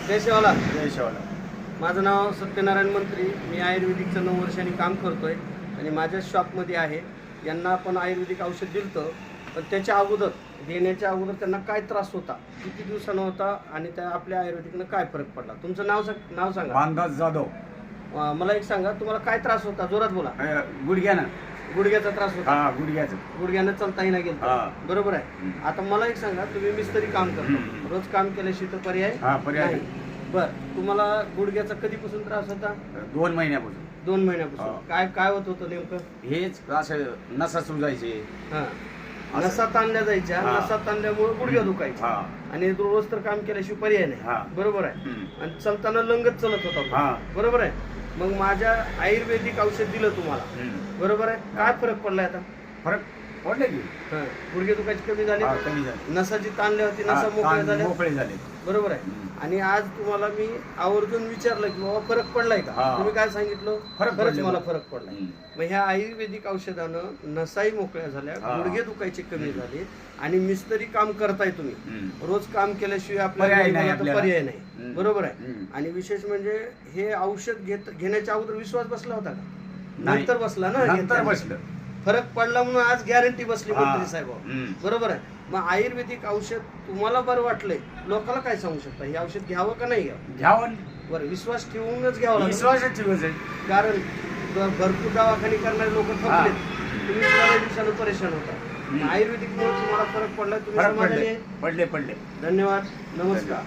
जय शिवाला. जय शिवाला. माझं नाव सत्यनारायण मंत्री. मी आयुर्वेदिकचं 9 वर्षांनी काम करतोय आणि माझ्या शॉपमध्ये आहे. यांना आपण आयुर्वेदिक औषध दिलं, पण त्याच्या अगोदर देण्याच्या अगोदर त्यांना काय त्रास होता, किती दिवसानं होता आणि त्या आपल्या आयुर्वेदिकनं काय फरक पडला. तुमचं नाव सांगा. बांधाज जाधव. मला एक सांगा, तुम्हाला काय त्रास होता, जोरात बोला. गुडघ्यानं. गुडघ्याचा त्रास होता. हा, गुडघ्याचं. गुडघ्यानं चालताही नाही गेलं, बरोबर आहे. आता मला एक सांगा, तुम्ही मिस्त्री काम करता, रोज काम केल्याशिवाय तर पर्याय नाही. बर, तुम्हाला गुडघ्याचा कधीपासून त्रास होता? 2 महिन्यापासून. 2 महिन्यापासून. काय काय होत होतं नेमकं? हेच असं नसा सुजायचे. हा, नसा ताणल्या जायच्या. नसा ताणल्यामुळे गुडघ्या दुखायचे आणि रोज तर काम केल्याशिवाय पर्याय नाही, बरोबर आहे. आणि चालताना लंगत चलत होता, बरोबर आहे. मग माझ्या आयुर्वेदिक औषध दिलं तुम्हाला, बरोबर आहे. काय फरक पडलाय आता? फरक पडले की गुडघे दुखायचे कमी झाले, नसाची ताणल्या होती, नसा मोकळे झाले, बरोबर आहे. आणि आज तुम्हाला मी आवर्जून विचारलं की बाबा फरक पडलाय का? तुम्ही काय सांगितलं? खरंच मला फरक पडलाय. मग ह्या आयुर्वेदिक औषधानं नसाही मोकळ्या झाल्या, गुडघे दुखायचे कमी झाले आणि मिस्त्री काम करताय तुम्ही. रोज काम केल्याशिवाय आपल्याला पर्याय नाही, बरोबर आहे. आणि विशेष म्हणजे हे औषध घेण्याच्या अगोदर विश्वास बसला होता का? नंतर बसला ना. नंतर बसलं. फरक पडला म्हणून आज गॅरंटी बसली मंत्री साहेब, बरोबर आहे. मग आयुर्वेदिक औषध तुम्हाला बरं वाटलंय, लोकांना काय सांगू शकता? हे औषध घ्यावं का नाही घ्यावं? बरं, विश्वास ठेवूनच घ्यावं लागेल. विश्वासच ठेवायचं. कारण भरपूर दवाखाने करणारे लोक थकले, तुम्ही थोड्या दिवसानं परेशान होता. आयुर्वेदिक मुळे तुम्हाला फरक पडला, तुम्ही समाधानी आहे? पडले. धन्यवाद, नमस्कार.